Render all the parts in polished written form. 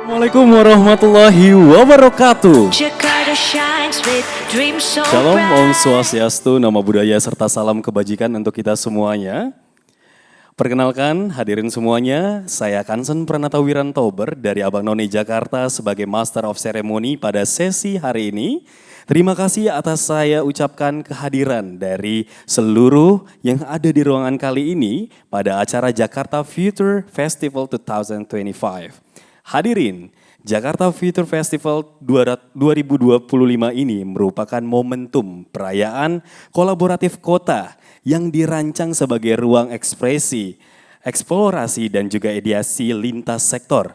Assalamualaikum warahmatullahi wabarakatuh. Shalom, Om Swastiastu, Namo Buddhaya, serta salam kebajikan untuk kita semuanya. Perkenalkan hadirin semuanya, saya Kansen Pranata Wirantober dari Abang None Jakarta sebagai Master of Ceremony pada sesi hari ini. Terima kasih atas saya ucapkan kehadiran dari seluruh yang ada di ruangan kali ini pada acara Jakarta Future Festival 2025. Hadirin, Jakarta Future Festival 2025 ini merupakan momentum perayaan kolaboratif kota yang dirancang sebagai ruang ekspresi, eksplorasi dan juga ideasi lintas sektor.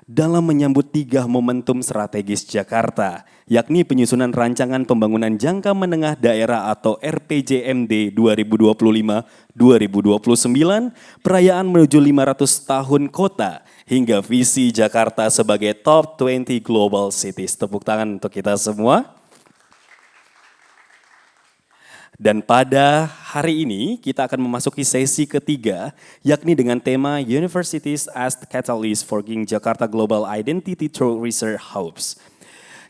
Dalam menyambut 3 momentum strategis Jakarta, yakni penyusunan rancangan pembangunan jangka menengah daerah atau RPJMD 2025-2029, perayaan menuju 500 tahun kota, hingga visi Jakarta sebagai Top 20 Global Cities. Tepuk tangan untuk kita semua. Dan pada hari ini kita akan memasuki sesi ketiga, yakni dengan tema Universities as the Catalyst for Forging Jakarta Global Identity Through Research Hubs.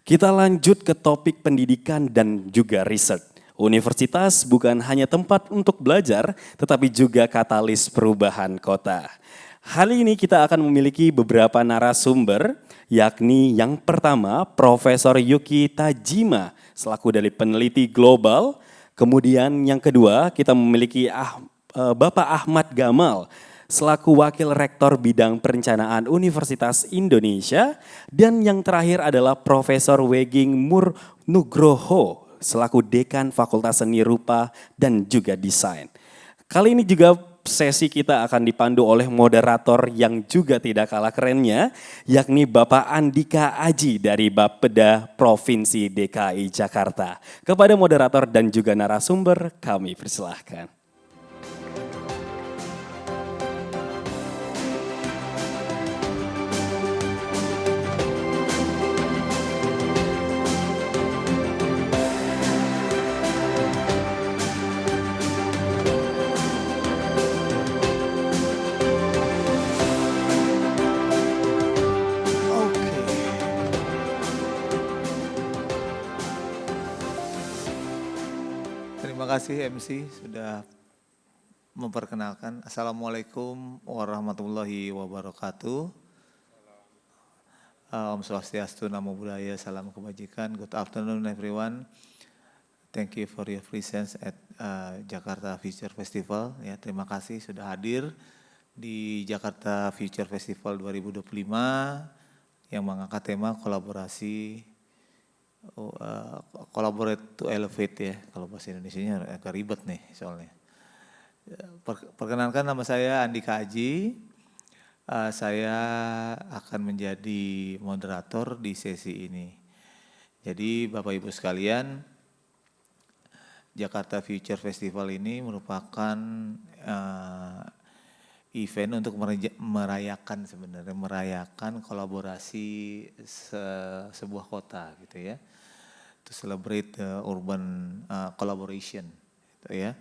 Kita lanjut ke topik pendidikan dan juga riset. Universitas bukan hanya tempat untuk belajar, tetapi juga katalis perubahan kota. Hari ini kita akan memiliki beberapa narasumber, yakni yang pertama Profesor Yuki Tajima selaku dari peneliti global. Kemudian yang kedua kita memiliki Bapak Ahmad Gamal selaku Wakil Rektor Bidang Perencanaan Universitas Indonesia. Dan yang terakhir adalah Profesor Weging Murnugroho selaku Dekan Fakultas Seni Rupa dan juga Desain. Kali ini juga sesi kita akan dipandu oleh moderator yang juga tidak kalah kerennya, yakni Bapak Andika Aji dari Bapeda Provinsi DKI Jakarta. Kepada moderator dan juga narasumber kami persilahkan. Terima kasih MC sudah memperkenalkan. Assalamualaikum warahmatullahi wabarakatuh. Om Swastiastu, Namo Buddhaya, salam kebajikan. Good afternoon everyone. Thank you for your presence at Jakarta Future Festival. Ya, terima kasih sudah hadir di Jakarta Future Festival 2025 yang mengangkat tema kolaborasi. Collaborate to elevate ya, kalau bahasa Indonesianya agak ribet nih soalnya. Perkenalkan, nama saya Andika Aji, saya akan menjadi moderator di sesi ini. Jadi Bapak Ibu sekalian, Jakarta Future Festival ini merupakan event untuk merayakan kolaborasi sebuah kota gitu ya. To celebrate the urban collaboration gitu ya.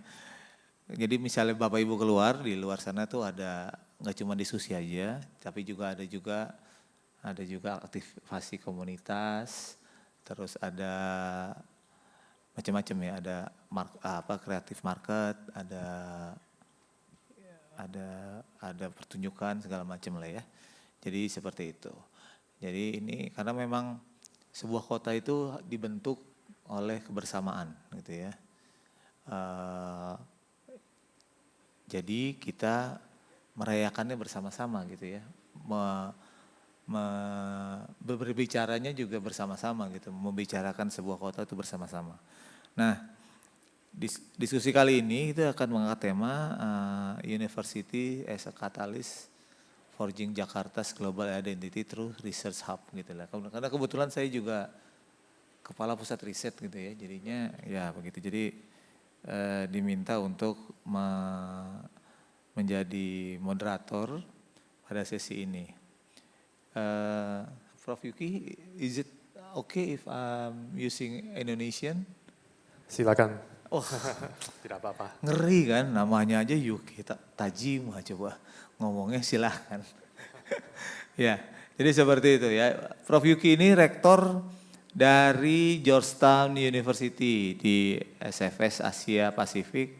Jadi misalnya Bapak Ibu keluar, di luar sana tuh ada nggak cuma diskusi aja, tapi juga ada juga aktivasi komunitas, terus ada macam-macam ya, ada kreatif market, ada pertunjukan segala macam lah ya. Jadi seperti itu. Jadi ini karena memang sebuah kota itu dibentuk oleh kebersamaan gitu ya. Jadi kita merayakannya bersama-sama gitu ya. Berbicaranya juga bersama-sama gitu. Membicarakan sebuah kota itu bersama-sama. Nah, diskusi kali ini kita akan mengangkat tema University as a Catalyst Forging Jakarta's Global Identity Through Research Hub gitu lah. Karena kebetulan saya juga kepala pusat riset gitu ya, jadinya ya begitu. Jadi diminta untuk menjadi moderator pada sesi ini. Prof Yuki, is it okay if I'm using Indonesian? Silakan. Oh, tidak apa-apa. Ngeri kan, namanya aja Yuki Tajima, coba ngomongnya silahkan. Ya, Jadi seperti itu ya. Prof Yuki ini rektor dari Georgetown University di SFS Asia Pasifik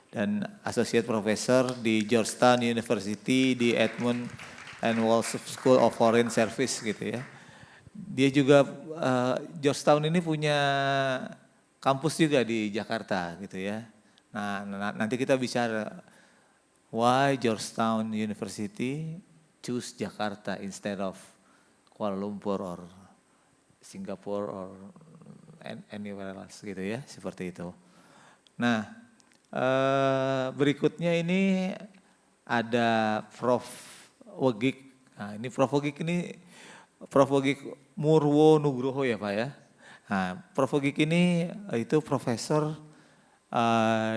dan associate professor di Georgetown University di Edmund and Walsh School of Foreign Service gitu ya. Dia juga Georgetown ini punya kampus juga di Jakarta gitu ya. Nah, nanti kita bicara why Georgetown University choose Jakarta instead of Kuala Lumpur or Singapore or anywhere else gitu ya, seperti itu. Nah, berikutnya ini ada Prof. Wegik. Nah, ini Prof. Wegik ini Prof. Wegik Murwo Nugroho ya Pak ya. Nah, Prof. Wegik ini itu profesor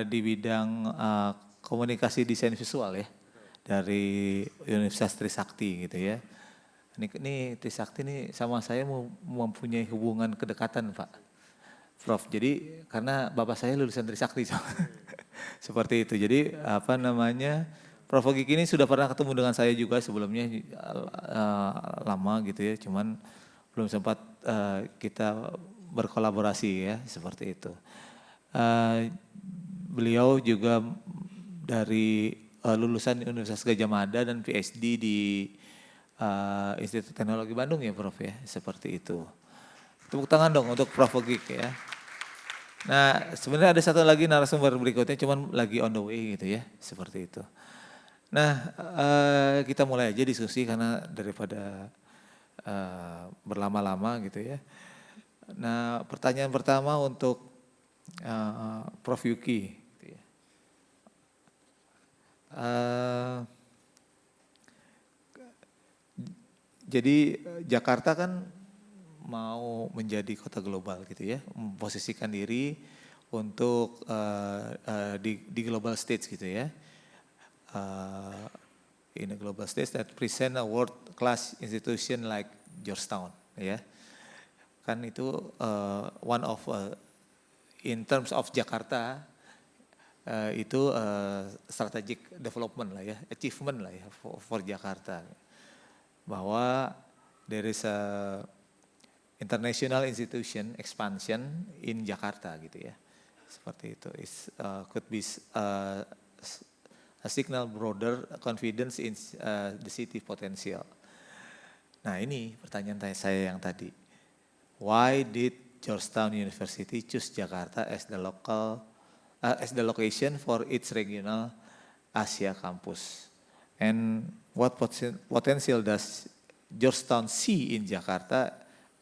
di bidang komunikasi desain visual ya dari Universitas Trisakti gitu ya. Ini Trisakti ini sama saya mempunyai hubungan kedekatan Pak Prof. Jadi karena bapak saya lulusan Trisakti seperti itu. Jadi apa namanya Prof. Wegik ini sudah pernah ketemu dengan saya juga sebelumnya lama gitu ya. Cuman belum sempat kita berkolaborasi ya seperti itu. Beliau juga dari lulusan Universitas Gadjah Mada dan PhD di Institut Teknologi Bandung ya Prof ya, seperti itu. Tepuk tangan dong untuk Prof Wegik ya. Nah sebenarnya ada satu lagi narasumber berikutnya cuman lagi on the way gitu ya, seperti itu. Nah kita mulai aja diskusi karena daripada berlama-lama gitu ya. Nah pertanyaan pertama untuk Prof Yuki. Gitu ya. Jadi Jakarta kan mau menjadi kota global gitu ya, memposisikan diri untuk di global stage gitu ya. In a global stage that present a world class institution like Georgetown ya. Kan itu one of in terms of Jakarta itu strategic development lah ya, achievement lah ya for Jakarta. Bahwa there is a international institution expansion in Jakarta gitu ya. Seperti itu. Could be a signal broader confidence in the city potential. Nah ini pertanyaan saya yang tadi. Why did Georgetown University choose Jakarta as the location for its regional Asia campus? And what potential does Georgetown see in Jakarta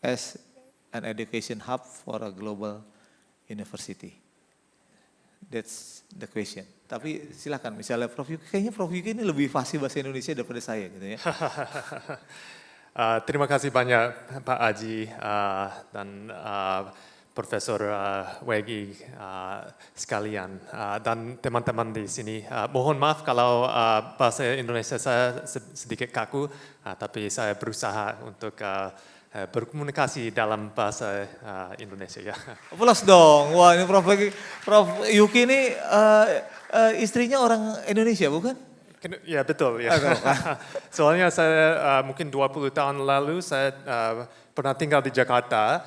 as an education hub for a global university? That's the question. Tapi silakan misalnya Prof Yuki, kayaknya Prof Yuki ini lebih fasih bahasa Indonesia daripada saya gitu ya. Terima kasih banyak Pak Aji dan Profesor Wegik sekalian dan teman-teman di sini. Mohon maaf kalau bahasa Indonesia saya sedikit kaku, tapi saya berusaha untuk berkomunikasi dalam bahasa Indonesia ya. Plus dong, wah ini Prof Yuki ini istrinya orang Indonesia bukan? Ya betul ya. Soalnya saya mungkin 20 tahun lalu saya pernah tinggal di Jakarta.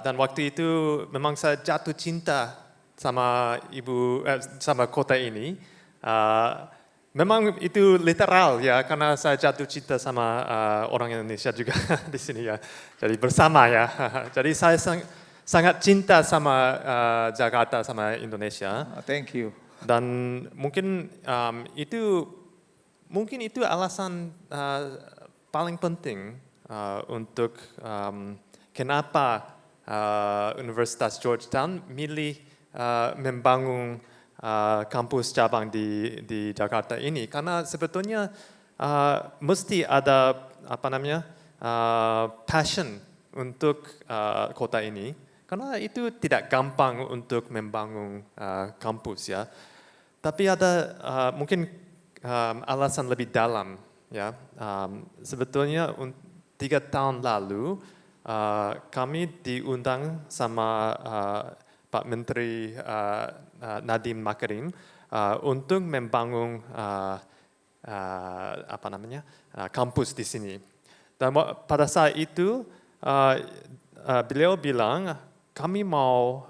Dan waktu itu memang saya jatuh cinta sama sama kota ini. Memang itu literal ya, karena saya jatuh cinta sama orang Indonesia juga di sini ya. Jadi bersama ya. Jadi saya sangat cinta sama Jakarta, sama Indonesia. Thank you. Dan mungkin itu alasan paling penting untuk kenapa Universitas Georgetown milih membangun kampus cabang di Jakarta ini, karena sebetulnya mesti ada passion untuk kota ini, karena itu tidak gampang untuk membangun kampus ya. Tapi ada mungkin alasan lebih dalam ya. Sebetulnya 3 tahun lalu kami diundang sama Pak Menteri Nadiem Makarim untuk membangun kampus di sini. Dan pada saat itu beliau bilang kami mau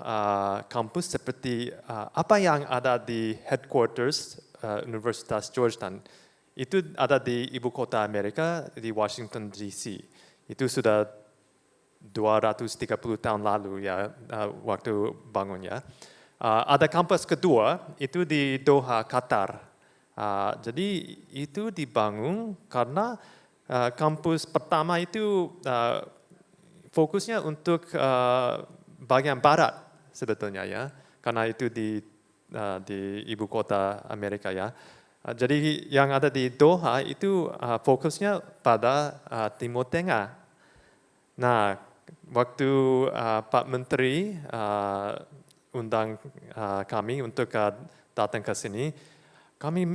kampus seperti apa yang ada di headquarters Universitas Georgetown. Itu ada di ibu kota Amerika, di Washington DC. Itu sudah 230 tahun lalu ya, waktu bangun ya. Ada kampus kedua, itu di Doha, Qatar. Jadi itu dibangun karena kampus pertama itu fokusnya untuk bagian barat sebetulnya ya, karena itu di ibu kota Amerika ya. Jadi yang ada di Doha itu fokusnya pada Timur Tengah. Nah, waktu Pak Menteri undang kami untuk datang ke sini, kami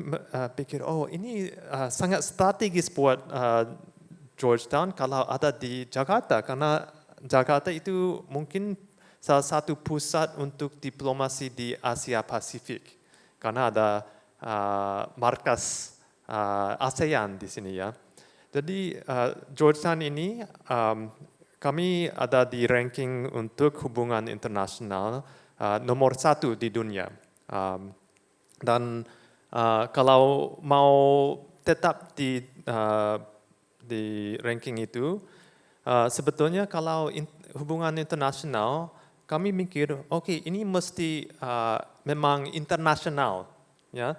pikir, oh ini sangat strategis buat Georgetown kalau ada di Jakarta, karena Jakarta itu mungkin salah satu pusat untuk diplomasi di Asia Pasifik, karena ada markas ASEAN di sini ya. Jadi Georgetown ini kami ada di ranking untuk hubungan internasional nomor 1 di dunia. Dan kalau mau tetap di ranking itu, sebetulnya kalau hubungan internasional, kami mikir, oke, ini mesti memang internasional. Ya.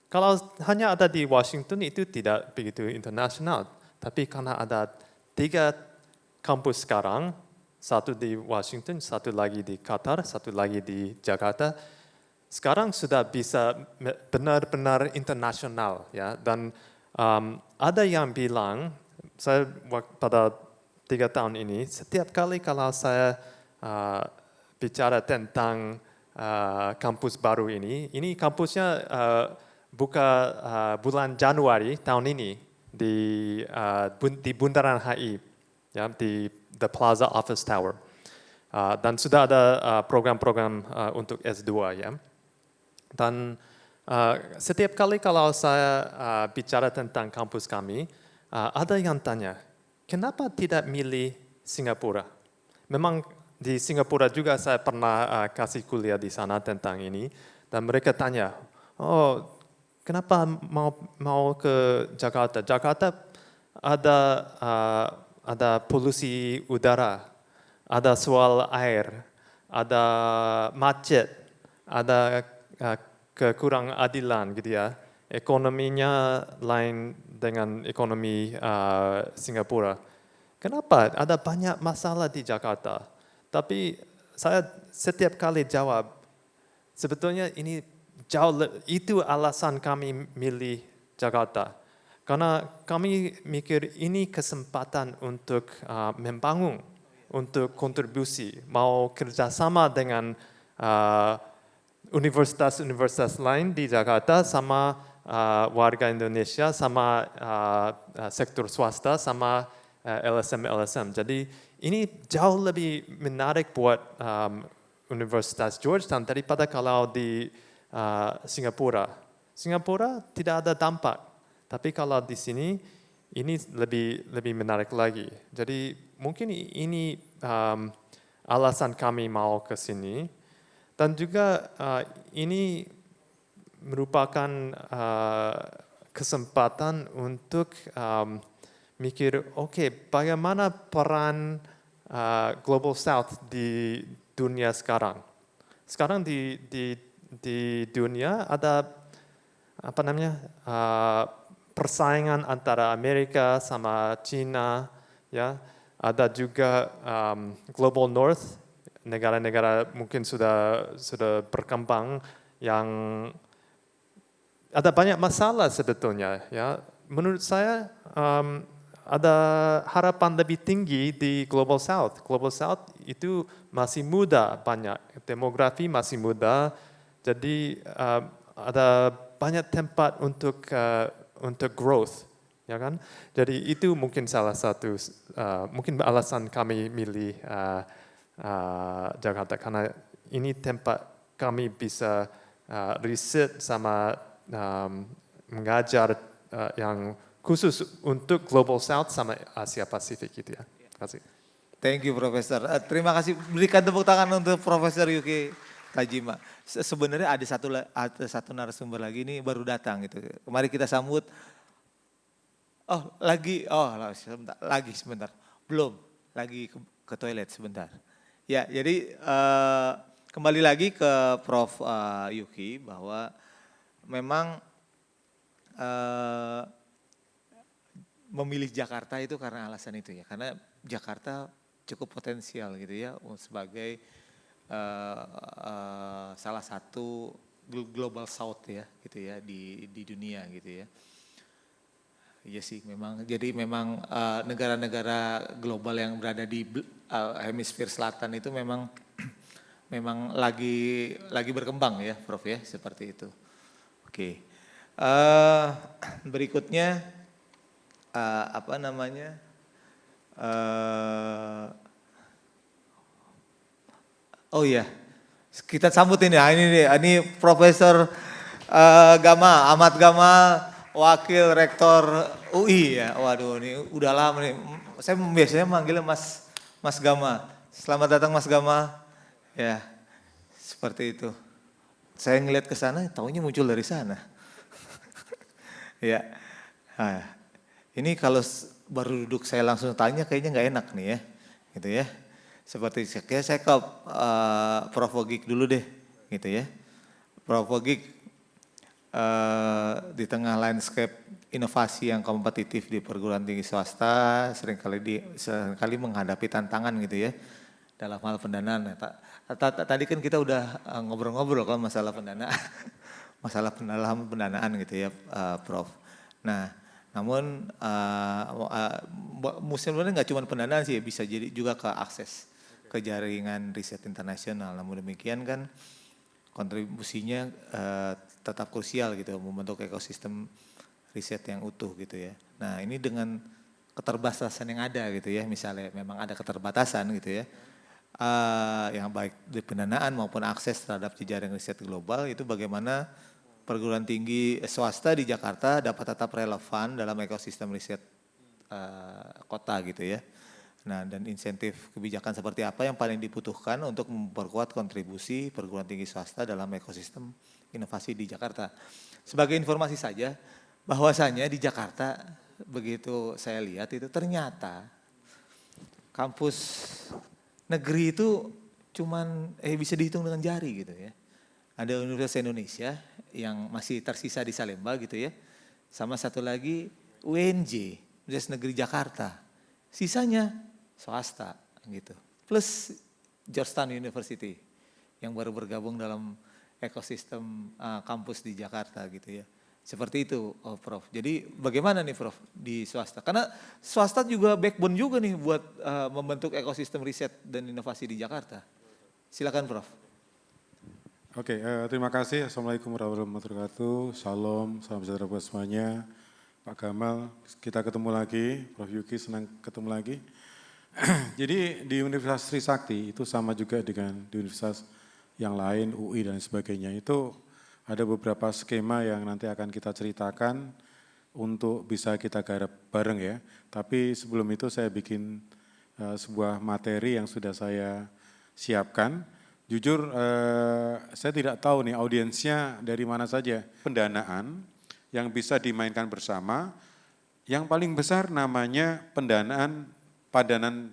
Kalau hanya ada di Washington itu tidak begitu internasional, tapi karena ada 3 kampus sekarang, satu di Washington, satu lagi di Qatar, satu lagi di Jakarta, sekarang sudah bisa benar-benar internasional ya. Dan ada yang bilang, saya pada 3 tahun ini, setiap kali kalau saya bicara tentang kampus baru ini kampusnya buka bulan Januari tahun ini di Bundaran HI, ya, di The Plaza Office Tower. Dan sudah ada program-program untuk S2 ya. Dan setiap kali kalau saya bicara tentang kampus kami, ada yang tanya, kenapa tidak milih Singapura? Memang di Singapura juga saya pernah kasih kuliah di sana tentang ini, dan mereka tanya, oh kenapa mau ke Jakarta? Jakarta ada polusi udara, ada soal air, ada macet, ada kekurang adilan gitu ya. Ekonominya lain dengan ekonomi Singapura. Kenapa? Ada banyak masalah di Jakarta. Tapi saya setiap kali jawab, sebetulnya ini itu alasan kami milih Jakarta. Karena kami mikir ini kesempatan untuk membangun, untuk kontribusi, mau kerjasama dengan universitas-universitas lain di Jakarta, sama warga Indonesia, sama sektor swasta, sama LSM. Jadi ini jauh lebih menarik buat Universitas Georgetown daripada kalau di Singapura. Singapura tidak ada dampak, tapi kalau di sini ini lebih menarik lagi. Jadi mungkin ini alasan kami mau ke sini, dan juga ini merupakan kesempatan untuk mikir, oke, bagaimana peran Global South di dunia sekarang? Sekarang di dunia ada persaingan antara Amerika sama China, ya. Ada juga Global North, negara-negara mungkin sudah berkembang yang ada banyak masalah sebetulnya, ya. Menurut saya ada harapan lebih tinggi di Global South. Global South itu masih muda banyak, demografi masih muda, jadi ada banyak tempat untuk growth, ya kan? Jadi itu mungkin salah satu, mungkin alasan kami milih Jakarta, karena ini tempat kami bisa riset sama mengajar yang khusus untuk Global South sama Asia Pasifik gitu ya. Terima kasih. Thank you Profesor. Terima kasih, berikan tepuk tangan untuk Profesor Yuki Tajima. Sebenarnya ada satu narasumber lagi ini baru datang gitu. Mari kita sambut. Sebentar. Belum, lagi ke toilet sebentar. Ya, jadi kembali lagi ke Prof Yuki bahwa memang memilih Jakarta itu karena alasan itu ya. Karena Jakarta cukup potensial gitu ya sebagai salah satu global south ya gitu ya di dunia gitu ya. Iya sih memang, jadi memang negara-negara global yang berada di hemisfer selatan itu memang memang lagi berkembang ya Prof ya, seperti itu. Oke, berikutnya apa namanya, oh iya, kita sambutin ya, ini Profesor Ahmad Gamal, Wakil Rektor UI ya. Waduh, ini udah lama nih. Saya biasanya manggilnya Mas Gama. Selamat datang Mas Gama. Ya, seperti itu. Saya ngeliat ke sana, taunya muncul dari sana. Ya. Nah, ini kalau baru duduk saya langsung tanya kayaknya nggak enak nih ya. Gitu ya. Seperti saya ke Prof Wogik dulu deh, gitu ya. Prof Wogik di tengah landscape inovasi yang kompetitif di perguruan tinggi swasta seringkali menghadapi tantangan gitu ya dalam hal pendanaan. Tadi kan kita udah ngobrol-ngobrol kan masalah pendanaan, masalah pendanaan gitu ya Prof. Nah, namun sebenarnya nggak cuma pendanaan sih, bisa jadi juga ke akses ke jaringan riset internasional. Namun demikian kan kontribusinya tetap krusial gitu membentuk ekosistem riset yang utuh gitu ya. Nah ini dengan keterbatasan yang ada gitu ya, misalnya memang ada keterbatasan gitu ya, yang baik di pendanaan maupun akses terhadap jejaring riset global, itu bagaimana perguruan tinggi swasta di Jakarta dapat tetap relevan dalam ekosistem riset kota gitu ya. Nah, dan insentif kebijakan seperti apa yang paling dibutuhkan untuk memperkuat kontribusi perguruan tinggi swasta dalam ekosistem inovasi di Jakarta. Sebagai informasi saja, bahwasanya di Jakarta begitu saya lihat itu ternyata kampus negeri itu cuman bisa dihitung dengan jari gitu ya. Ada Universitas Indonesia yang masih tersisa di Salemba gitu ya. Sama satu lagi UNJ, Universitas Negeri Jakarta. Sisanya swasta gitu. Plus Georgetown University yang baru bergabung dalam ekosistem kampus di Jakarta gitu ya. Seperti itu Prof. Jadi bagaimana nih Prof di swasta? Karena swasta juga backbone juga nih buat membentuk ekosistem riset dan inovasi di Jakarta. Silakan Prof. Oke, terima kasih. Assalamualaikum warahmatullahi wabarakatuh. Shalom, salam sejahtera buat semuanya. Pak Gamal, kita ketemu lagi. Prof Yuki, senang ketemu lagi. Jadi di Universitas Trisakti itu sama juga dengan di universitas yang lain, UI dan sebagainya. Itu ada beberapa skema yang nanti akan kita ceritakan untuk bisa kita garap bareng ya. Tapi sebelum itu saya bikin sebuah materi yang sudah saya siapkan. Jujur saya tidak tahu nih audiensnya dari mana saja. Pendanaan yang bisa dimainkan bersama, yang paling besar namanya pendanaan padanan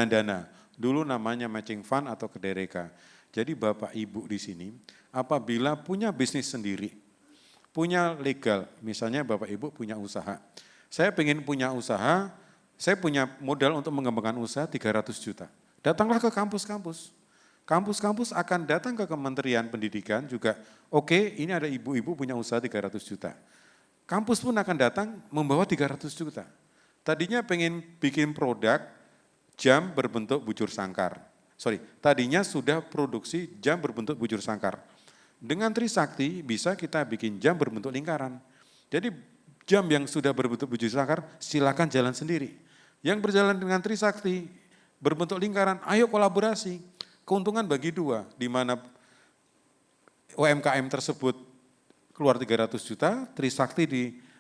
dana. Dulu namanya matching fund atau kedereka. Jadi Bapak Ibu di sini apabila punya bisnis sendiri, punya legal, misalnya Bapak Ibu punya usaha. Saya pengen punya usaha, saya punya modal untuk mengembangkan usaha 300 juta. Datanglah ke kampus-kampus. Kampus-kampus akan datang ke Kementerian Pendidikan juga, oke, ini ada ibu-ibu punya usaha 300 juta. Kampus pun akan datang membawa 300 juta. Tadinya pengen bikin produk jam berbentuk bujur sangkar. Tadinya sudah produksi jam berbentuk bujur sangkar. Dengan Trisakti bisa kita bikin jam berbentuk lingkaran. Jadi jam yang sudah berbentuk bujur sangkar silakan jalan sendiri. Yang berjalan dengan Trisakti berbentuk lingkaran, ayo kolaborasi. Keuntungan bagi dua, di mana UMKM tersebut keluar 300 juta, Trisakti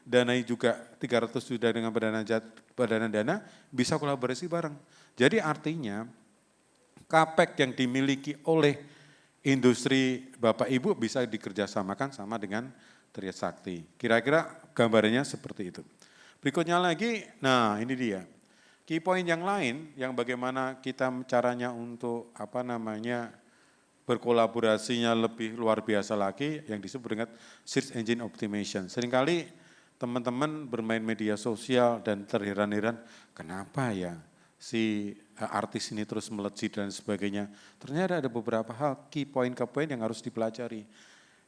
danai juga 300 sudah dengan Badan Dana, bisa kolaborasi bareng. Jadi artinya CAPEX yang dimiliki oleh industri Bapak Ibu bisa dikerjasamakan sama dengan Trisakti. Kira-kira gambarnya seperti itu. Berikutnya lagi, nah ini dia. Key point yang lain yang bagaimana kita caranya untuk berkolaborasinya lebih luar biasa lagi yang disebut dengan search engine optimization. Seringkali teman-teman bermain media sosial dan terheran-heran, kenapa ya si artis ini terus melejit dan sebagainya. Ternyata ada beberapa hal, key point yang harus dipelajari.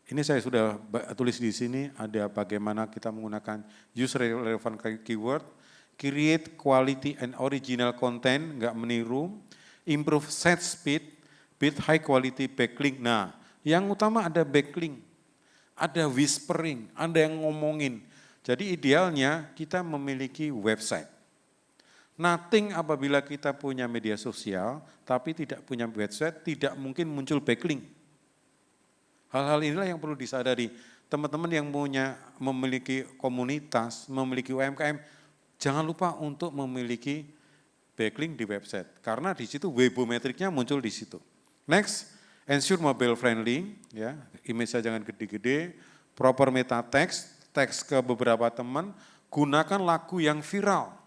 Ini saya sudah tulis di sini, ada bagaimana kita menggunakan user relevant keyword, create quality and original content, nggak meniru, improve site speed, build high quality backlink. Nah, yang utama ada backlink, ada whispering, ada yang ngomongin. Jadi idealnya kita memiliki website. Nothing apabila kita punya media sosial, tapi tidak punya website, tidak mungkin muncul backlink. Hal-hal inilah yang perlu disadari. Teman-teman yang memiliki komunitas, memiliki UMKM, jangan lupa untuk memiliki backlink di website. Karena di situ webometriknya muncul di situ. Next, ensure mobile friendly, ya, image-nya jangan gede-gede, proper meta text, teks ke beberapa teman, gunakan lagu yang viral.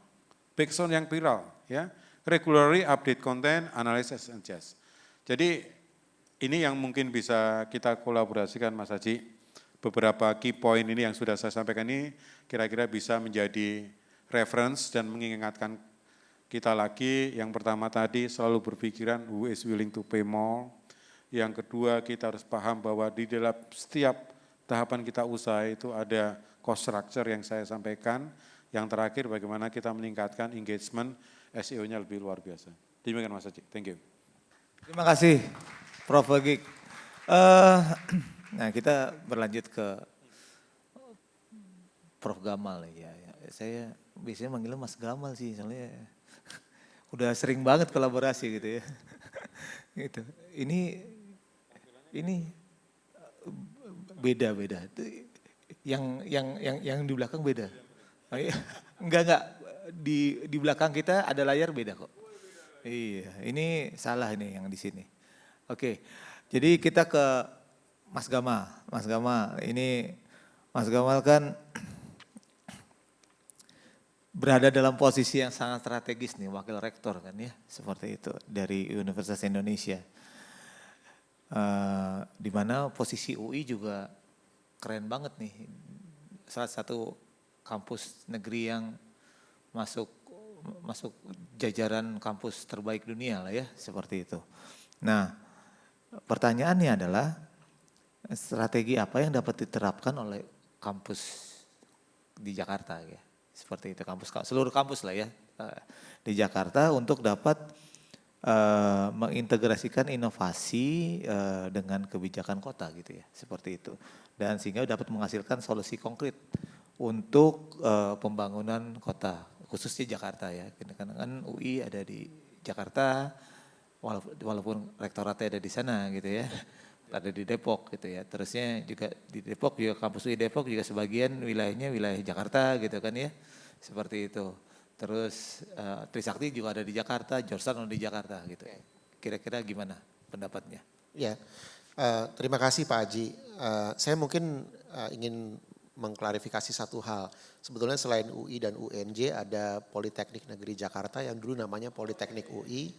Backsound yang viral, ya, regularly update content, analysis and suggest. Jadi ini yang mungkin bisa kita kolaborasikan Mas Haji. Beberapa key point ini yang sudah saya sampaikan ini kira-kira bisa menjadi reference dan mengingatkan kita lagi. Yang pertama tadi selalu berpikiran who is willing to pay more. Yang kedua kita harus paham bahwa di dalam setiap tahapan kita usaha itu ada cost structure yang saya sampaikan. Yang terakhir bagaimana kita meningkatkan engagement SEO-nya lebih luar biasa. Demikian Mas Haji, thank you. Terima kasih Prof. Wagik. Nah kita berlanjut ke Prof. Gamal ya. Saya biasanya manggilnya Mas Gamal sih, soalnya udah sering banget kolaborasi gitu ya. Gitu. Ini beda-beda. Yang di belakang beda. Enggak. Di belakang kita ada layar beda kok. Iya, ini salah ini yang di sini. Oke, jadi kita ke Mas Gamal. Mas Gamal, ini Mas Gamal kan berada dalam posisi yang sangat strategis nih, wakil rektor kan ya, seperti itu dari Universitas Indonesia. Di mana posisi UI juga keren banget nih, salah satu kampus negeri yang masuk jajaran kampus terbaik dunia lah ya, seperti itu. Nah, pertanyaannya adalah strategi apa yang dapat diterapkan oleh kampus di Jakarta ya, seperti itu, seluruh kampus lah ya di Jakarta untuk dapat mengintegrasikan inovasi dengan kebijakan kota gitu ya, seperti itu. Dan sehingga dapat menghasilkan solusi konkret untuk pembangunan kota, khususnya Jakarta ya. Kan UI ada di Jakarta, walaupun rektoratnya ada di sana gitu ya, ada di Depok gitu ya. Terusnya juga di Depok juga, kampus UI Depok juga sebagian wilayahnya wilayah Jakarta gitu kan ya, seperti itu. Terus Trisakti juga ada di Jakarta, Georgetown ada di Jakarta gitu. Kira-kira gimana pendapatnya? Ya, terima kasih Pak Haji. Saya mungkin ingin mengklarifikasi satu hal. Sebetulnya selain UI dan UNJ ada Politeknik Negeri Jakarta yang dulu namanya Politeknik UI.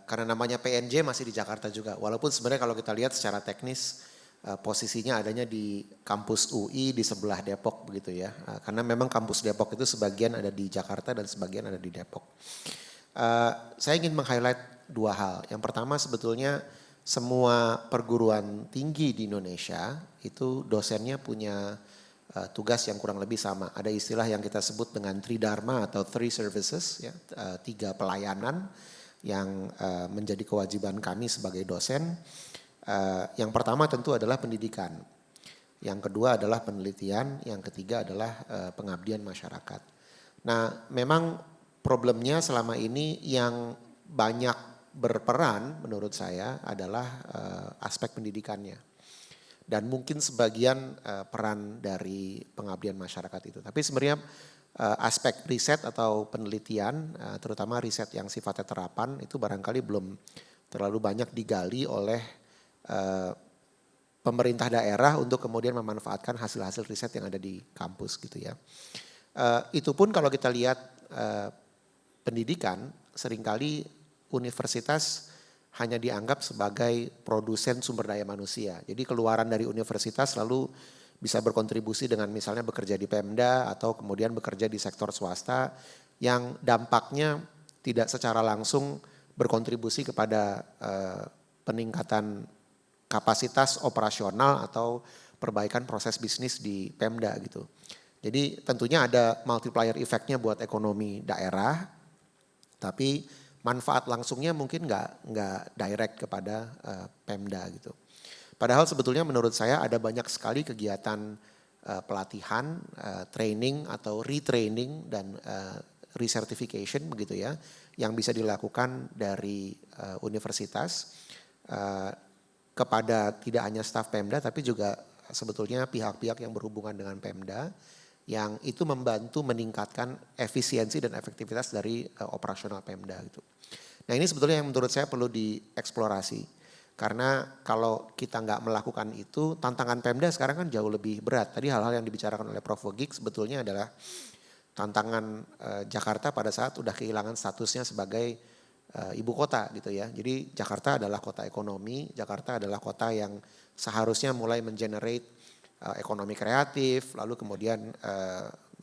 Karena namanya PNJ masih di Jakarta juga. Walaupun sebenarnya kalau kita lihat secara teknis posisinya adanya di kampus UI di sebelah Depok begitu ya. Karena memang kampus Depok itu sebagian ada di Jakarta dan sebagian ada di Depok. Saya ingin meng-highlight dua hal. Yang pertama sebetulnya semua perguruan tinggi di Indonesia itu dosennya punya tugas yang kurang lebih sama. Ada istilah yang kita sebut dengan Tridharma atau Three Services, ya, 3 pelayanan yang menjadi kewajiban kami sebagai dosen. Yang pertama tentu adalah pendidikan, yang kedua adalah penelitian, yang ketiga adalah pengabdian masyarakat. Nah memang problemnya selama ini yang banyak berperan menurut saya adalah aspek pendidikannya. dan mungkin sebagian peran dari pengabdian masyarakat itu. Tapi sebenarnya aspek riset atau penelitian, terutama riset yang sifatnya terapan itu barangkali belum terlalu banyak digali oleh pemerintah daerah untuk kemudian memanfaatkan hasil-hasil riset yang ada di kampus gitu ya. Itu pun kalau kita lihat pendidikan, seringkali universitas hanya dianggap sebagai produsen sumber daya manusia. Jadi keluaran dari universitas lalu bisa berkontribusi dengan misalnya bekerja di Pemda atau kemudian bekerja di sektor swasta yang dampaknya tidak secara langsung berkontribusi kepada peningkatan kapasitas operasional atau perbaikan proses bisnis di Pemda gitu. Jadi tentunya ada multiplier effect-nya buat ekonomi daerah, tapi manfaat langsungnya mungkin nggak direct kepada Pemda gitu. Padahal sebetulnya menurut saya ada banyak sekali kegiatan pelatihan, training atau retraining dan recertification begitu ya, yang bisa dilakukan dari universitas kepada tidak hanya staf Pemda tapi juga sebetulnya pihak-pihak yang berhubungan dengan Pemda, yang itu membantu meningkatkan efisiensi dan efektivitas dari operasional Pemda gitu. Nah ini sebetulnya yang menurut saya perlu dieksplorasi. Karena kalau kita nggak melakukan itu, tantangan Pemda sekarang kan jauh lebih berat. Tadi hal-hal yang dibicarakan oleh Prof. Wogik sebetulnya adalah tantangan Jakarta pada saat udah kehilangan statusnya sebagai ibu kota gitu ya. Jadi Jakarta adalah kota ekonomi, Jakarta adalah kota yang seharusnya mulai mengenerate ekonomi kreatif, lalu kemudian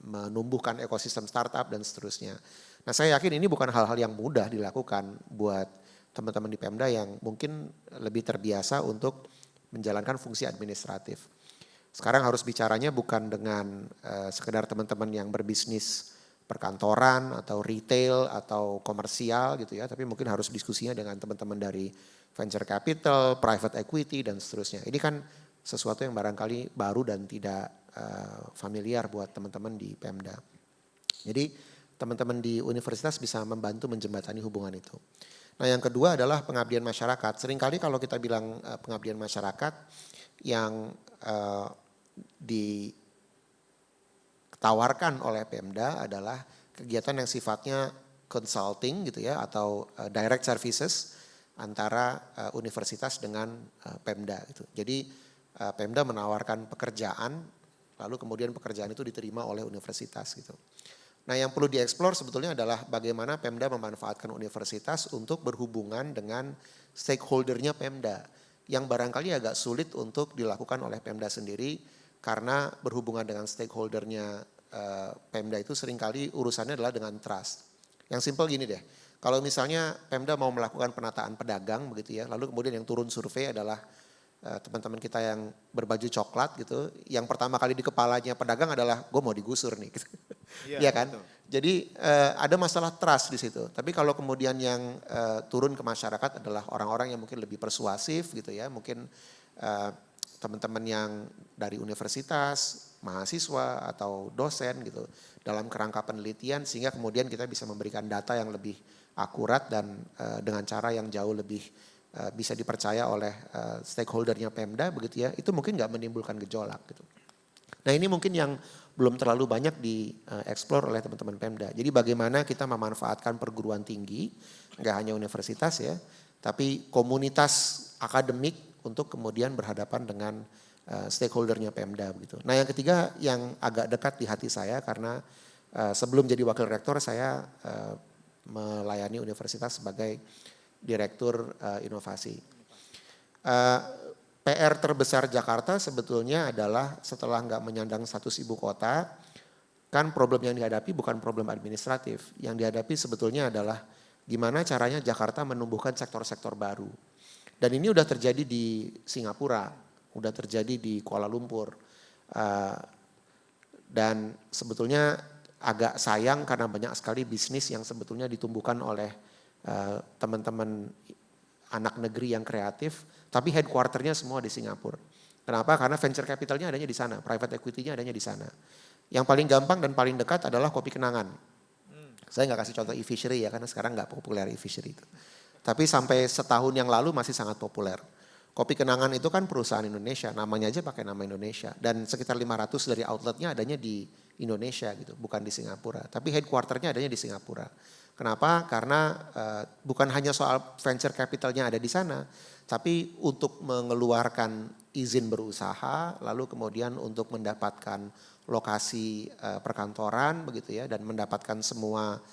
menumbuhkan ekosistem startup dan seterusnya. Nah saya yakin ini bukan hal-hal yang mudah dilakukan buat teman-teman di Pemda yang mungkin lebih terbiasa untuk menjalankan fungsi administratif. Sekarang harus bicaranya bukan dengan sekedar teman-teman yang berbisnis perkantoran atau retail atau komersial gitu ya, tapi mungkin harus diskusinya dengan teman-teman dari venture capital, private equity dan seterusnya. Ini kan sesuatu yang barangkali baru dan tidak familiar buat teman-teman di Pemda. Jadi teman-teman di universitas bisa membantu menjembatani hubungan itu. Nah yang kedua adalah pengabdian masyarakat. Seringkali kalau kita bilang pengabdian masyarakat yang ditawarkan oleh Pemda adalah kegiatan yang sifatnya consulting gitu ya atau direct services antara universitas dengan Pemda gitu. Jadi Pemda menawarkan pekerjaan, lalu kemudian pekerjaan itu diterima oleh universitas gitu. Nah yang perlu dieksplor sebetulnya adalah bagaimana Pemda memanfaatkan universitas untuk berhubungan dengan stakeholdernya Pemda. Yang barangkali agak sulit untuk dilakukan oleh Pemda sendiri karena berhubungan dengan stakeholdernya Pemda itu seringkali urusannya adalah dengan trust. Yang simpel gini deh, kalau misalnya Pemda mau melakukan penataan pedagang begitu ya, lalu kemudian yang turun survei adalah teman-teman kita yang berbaju coklat gitu, yang pertama kali di kepalanya pedagang adalah gue mau digusur nih, gitu. Iya kan? Betul. Jadi ada masalah trust di situ. Tapi kalau kemudian yang turun ke masyarakat adalah orang-orang yang mungkin lebih persuasif gitu ya, mungkin teman-teman yang dari universitas, mahasiswa atau dosen gitu, dalam kerangka penelitian sehingga kemudian kita bisa memberikan data yang lebih akurat dan dengan cara yang jauh lebih bisa dipercaya oleh stakeholdernya Pemda begitu ya, itu mungkin nggak menimbulkan gejolak gitu. Nah ini mungkin yang belum terlalu banyak dieksplor oleh teman-teman Pemda. Jadi bagaimana kita memanfaatkan perguruan tinggi, nggak hanya universitas ya, tapi komunitas akademik untuk kemudian berhadapan dengan stakeholdernya Pemda begitu. Nah yang ketiga yang agak dekat di hati saya karena sebelum jadi wakil rektor saya melayani universitas sebagai Direktur Inovasi. PR terbesar Jakarta sebetulnya adalah setelah nggak menyandang status ibu kota, kan problem yang dihadapi bukan problem administratif. Yang dihadapi sebetulnya adalah gimana caranya Jakarta menumbuhkan sektor-sektor baru. Dan ini udah terjadi di Singapura, udah terjadi di Kuala Lumpur. Dan sebetulnya agak sayang karena banyak sekali bisnis yang sebetulnya ditumbuhkan oleh teman-teman anak negeri yang kreatif, tapi headquarternya semua di Singapura. Kenapa? Karena venture capitalnya adanya di sana, private equity-nya adanya di sana. Yang paling gampang dan paling dekat adalah kopi kenangan. Saya nggak kasih contoh e-fishery ya, karena sekarang nggak populer e-fishery itu. Tapi sampai setahun yang lalu masih sangat populer. Kopi Kenangan itu kan perusahaan Indonesia, namanya aja pakai nama Indonesia. Dan sekitar 500 dari outletnya adanya di Indonesia gitu, bukan di Singapura. Tapi headquarternya adanya di Singapura. Kenapa? Karena bukan hanya soal venture capitalnya ada di sana, tapi untuk mengeluarkan izin berusaha, lalu kemudian untuk mendapatkan lokasi perkantoran begitu ya, dan mendapatkan semua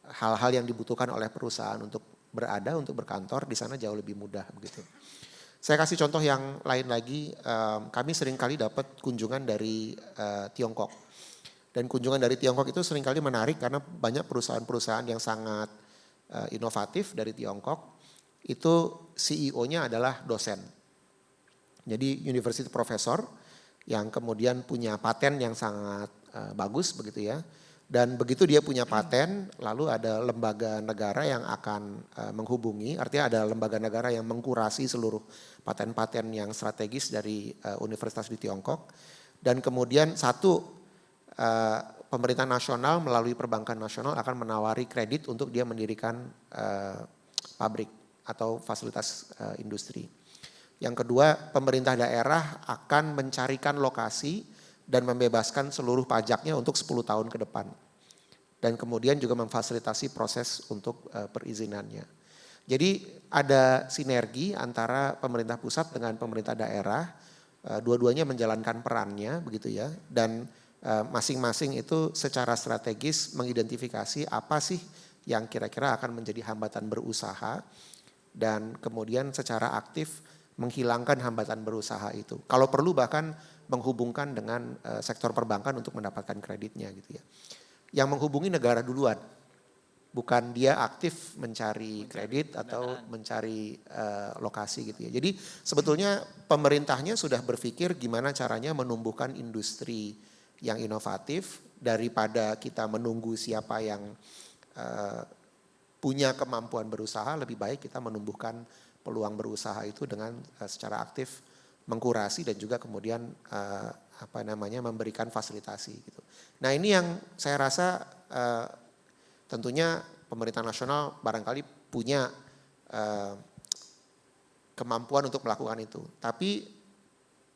hal-hal yang dibutuhkan oleh perusahaan untuk berada, untuk berkantor di sana jauh lebih mudah begitu. Saya kasih contoh yang lain lagi, kami seringkali dapat kunjungan dari Tiongkok. Dan kunjungan dari Tiongkok itu seringkali menarik karena banyak perusahaan-perusahaan yang sangat inovatif dari Tiongkok, itu CEO-nya adalah dosen. Jadi university professor yang kemudian punya paten yang sangat bagus begitu ya. Dan begitu dia punya paten, lalu ada lembaga negara yang akan menghubungi, artinya ada lembaga negara yang mengkurasi seluruh paten-paten yang strategis dari universitas di Tiongkok. Dan kemudian pemerintah nasional melalui perbankan nasional akan menawari kredit untuk dia mendirikan pabrik atau fasilitas industri. Yang kedua, pemerintah daerah akan mencarikan lokasi dan membebaskan seluruh pajaknya untuk 10 tahun ke depan. Dan kemudian juga memfasilitasi proses untuk perizinannya. Jadi ada sinergi antara pemerintah pusat dengan pemerintah daerah, dua-duanya menjalankan perannya begitu ya. Dan masing-masing itu secara strategis mengidentifikasi apa sih yang kira-kira akan menjadi hambatan berusaha dan kemudian secara aktif menghilangkan hambatan berusaha itu. Kalau perlu bahkan menghubungkan dengan sektor perbankan untuk mendapatkan kreditnya gitu ya. Yang menghubungi negara duluan, bukan dia aktif mencari kredit atau mencari lokasi gitu ya. Jadi sebetulnya pemerintahnya sudah berpikir gimana caranya menumbuhkan industri yang inovatif daripada kita menunggu siapa yang punya kemampuan berusaha, lebih baik kita menumbuhkan peluang berusaha itu dengan secara aktif mengkurasi dan juga kemudian memberikan fasilitasi gitu. Nah ini yang saya rasa tentunya pemerintah nasional barangkali punya kemampuan untuk melakukan itu. Tapi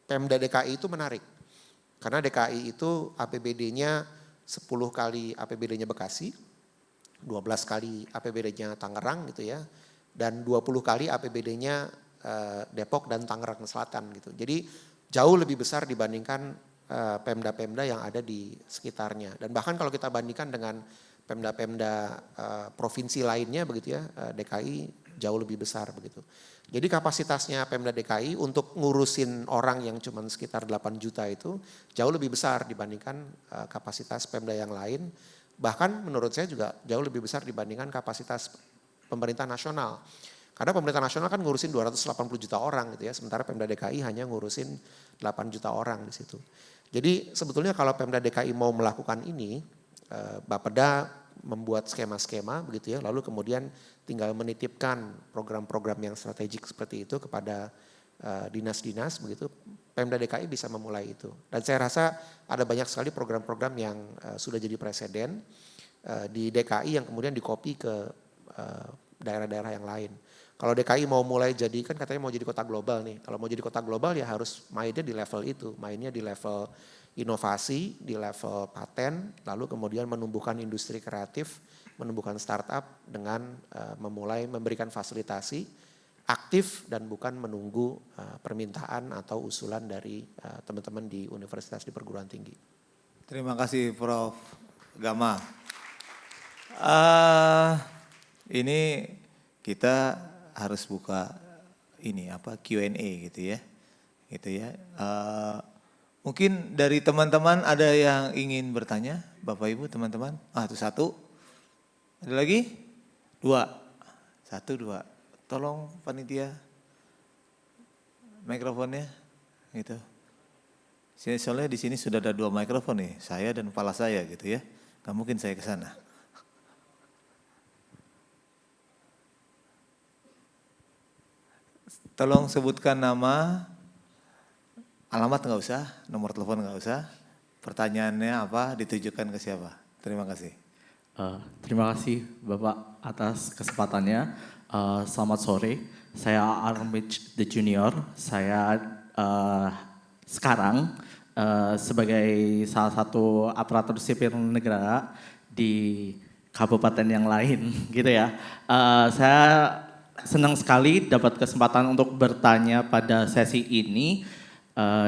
Pemda DKI itu menarik karena DKI itu APBD-nya 10 kali APBD-nya Bekasi, 12 kali APBD-nya Tangerang gitu ya. Dan 20 kali APBD-nya Depok dan Tangerang Selatan gitu. Jadi jauh lebih besar dibandingkan pemda-pemda yang ada di sekitarnya. Dan bahkan kalau kita bandingkan dengan pemda-pemda provinsi lainnya begitu ya, DKI jauh lebih besar begitu. Jadi kapasitasnya Pemda DKI untuk ngurusin orang yang cuma sekitar 8 juta itu jauh lebih besar dibandingkan kapasitas Pemda yang lain. Bahkan menurut saya juga jauh lebih besar dibandingkan kapasitas pemerintah nasional. Karena pemerintah nasional kan ngurusin 280 juta orang gitu ya, sementara Pemda DKI hanya ngurusin 8 juta orang di situ. Jadi sebetulnya kalau Pemda DKI mau melakukan ini, Bapeda membuat skema-skema begitu ya, lalu kemudian tinggal menitipkan program-program yang strategik seperti itu kepada dinas-dinas begitu, Pemda DKI bisa memulai itu. Dan saya rasa ada banyak sekali program-program yang sudah jadi presiden di DKI yang kemudian dikopi ke daerah-daerah yang lain. Kalau DKI mau mulai jadi, kan katanya mau jadi kota global nih. Kalau mau jadi kota global ya harus mainnya di level itu. Mainnya di level inovasi, di level paten, lalu kemudian menumbuhkan industri kreatif, menumbuhkan startup dengan memulai memberikan fasilitasi aktif dan bukan menunggu permintaan atau usulan dari teman-teman di universitas di perguruan tinggi. Terima kasih Prof. Gama. Ini kita harus buka Q&A gitu ya. Mungkin dari teman-teman ada yang ingin bertanya, Bapak Ibu teman-teman. Itu satu. Ada lagi? 2. 1, 2. Tolong panitia mikrofonnya gitu. Soalnya di sini sudah ada 2 mikrofon nih, saya dan kepala saya gitu ya. Gak mungkin saya ke sana. Tolong sebutkan nama, alamat nggak usah, nomor telepon nggak usah. Pertanyaannya apa, ditujukan ke siapa? Terima kasih. Terima kasih Bapak atas kesempatannya. Selamat sore, saya Armich the Junior. Saya sekarang sebagai salah satu aparatur sipil negara di kabupaten yang lain, gitu ya. Saya senang sekali dapat kesempatan untuk bertanya pada sesi ini.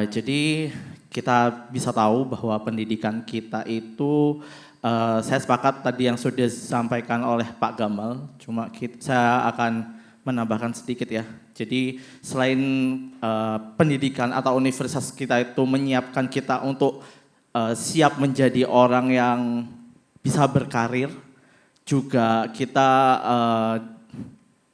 Jadi kita bisa tahu bahwa pendidikan kita itu, saya sepakat tadi yang sudah disampaikan oleh Pak Gamal, cuma saya akan menambahkan sedikit ya. Jadi selain pendidikan atau universitas kita itu menyiapkan kita untuk siap menjadi orang yang bisa berkarir, juga kita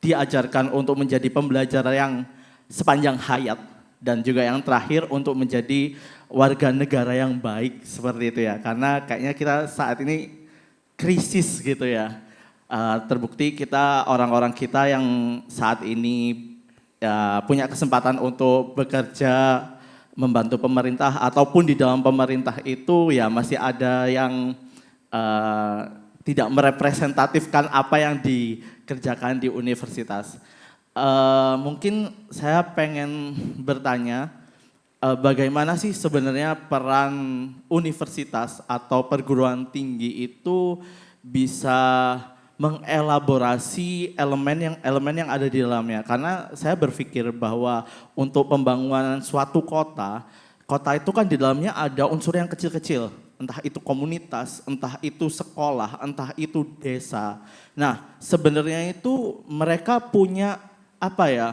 diajarkan untuk menjadi pembelajar yang sepanjang hayat, dan juga yang terakhir untuk menjadi warga negara yang baik seperti itu ya. Karena kayaknya kita saat ini krisis gitu ya. Terbukti kita orang-orang kita yang saat ini punya kesempatan untuk bekerja membantu pemerintah ataupun di dalam pemerintah itu ya masih ada yang tidak merepresentatifkan apa yang dikerjakan di universitas. Mungkin saya pengen bertanya, bagaimana sih sebenarnya peran universitas atau perguruan tinggi itu bisa mengelaborasi elemen yang ada di dalamnya. Karena saya berpikir bahwa untuk pembangunan suatu kota itu kan di dalamnya ada unsur yang kecil-kecil. Entah itu komunitas, entah itu sekolah, entah itu desa. Nah, sebenarnya itu mereka punya apa ya,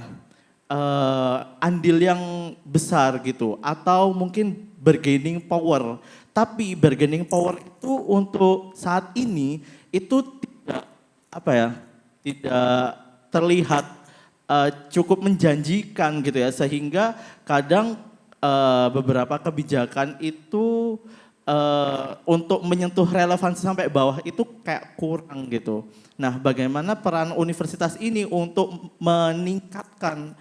andil yang besar gitu, atau mungkin bargaining power. Tapi bargaining power itu untuk saat ini itu tidak apa ya, tidak terlihat cukup menjanjikan gitu ya, sehingga kadang beberapa kebijakan itu untuk menyentuh relevansi sampai bawah itu kayak kurang gitu. Nah, bagaimana peran universitas ini untuk meningkatkan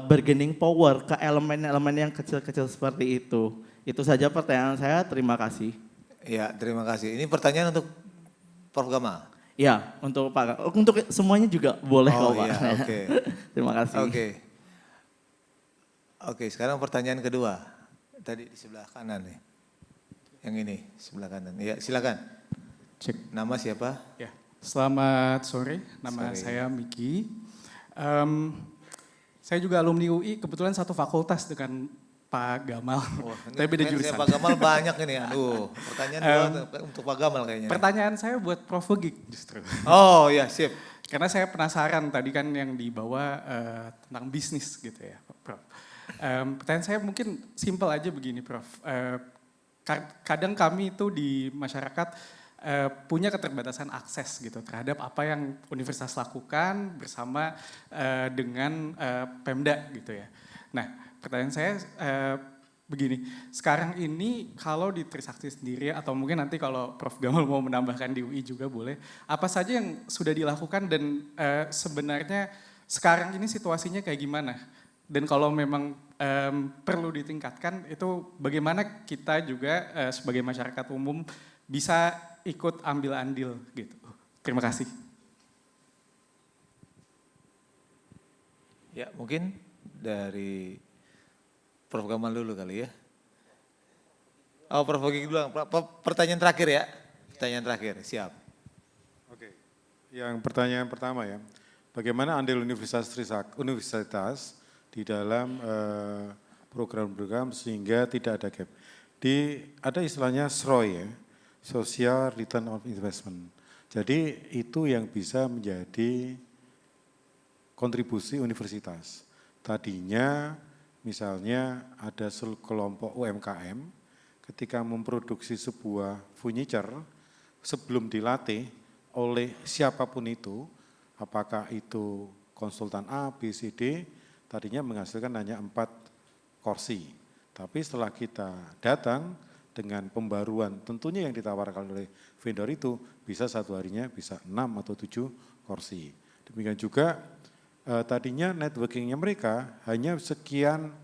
bargaining power ke elemen-elemen yang kecil-kecil seperti itu? Itu saja pertanyaan saya, terima kasih. Ya, terima kasih. Ini pertanyaan untuk Prof. Gamal? Ya, untuk Pak, untuk semuanya juga boleh kok Pak. Iya, oke. Terima kasih. Oke, sekarang pertanyaan kedua. Tadi di sebelah kanan nih. Yang ini, sebelah kanan. Ya, silakan. Cek. Nama siapa? Ya, selamat sore. Nama Sore. saya Miki. Saya juga alumni UI, kebetulan satu fakultas dengan Pak Gamal. Tapi beda jurusan. Pak Gamal banyak ini. Aduh, pertanyaan dua untuk Pak Gamal kayaknya. Pertanyaan saya buat Prof. Gig justru. Oh ya, sip. Karena saya penasaran tadi kan yang dibawa tentang bisnis gitu ya, Prof. Pertanyaan saya mungkin simpel aja begini, Prof. Kadang kami itu di masyarakat punya keterbatasan akses gitu terhadap apa yang universitas lakukan bersama dengan Pemda gitu ya. Nah, pertanyaan saya begini, sekarang ini kalau di Trisakti sendiri atau mungkin nanti kalau Prof. Gamal mau menambahkan di UI juga boleh, apa saja yang sudah dilakukan dan sebenarnya sekarang ini situasinya kayak gimana? Dan kalau memang perlu ditingkatkan, itu bagaimana kita juga sebagai masyarakat umum bisa ikut ambil andil gitu. Terima kasih. Ya, mungkin dari Prof. Gamal dulu kali ya. Oh, Prof. Gigi dulu. Pertanyaan terakhir ya. Pertanyaan terakhir, siap. Oke, yang pertanyaan pertama ya, bagaimana andil universitas di dalam program-program sehingga tidak ada gap. Ada istilahnya SROI ya, Social Return of Investment. Jadi itu yang bisa menjadi kontribusi universitas. Tadinya misalnya ada kelompok UMKM ketika memproduksi sebuah furniture sebelum dilatih oleh siapapun itu, apakah itu konsultan A, B, C, D, tadinya menghasilkan hanya 4 kursi. Tapi setelah kita datang dengan pembaruan tentunya yang ditawarkan oleh vendor itu bisa satu harinya bisa 6 atau 7 kursi. Demikian juga tadinya networkingnya mereka hanya sekian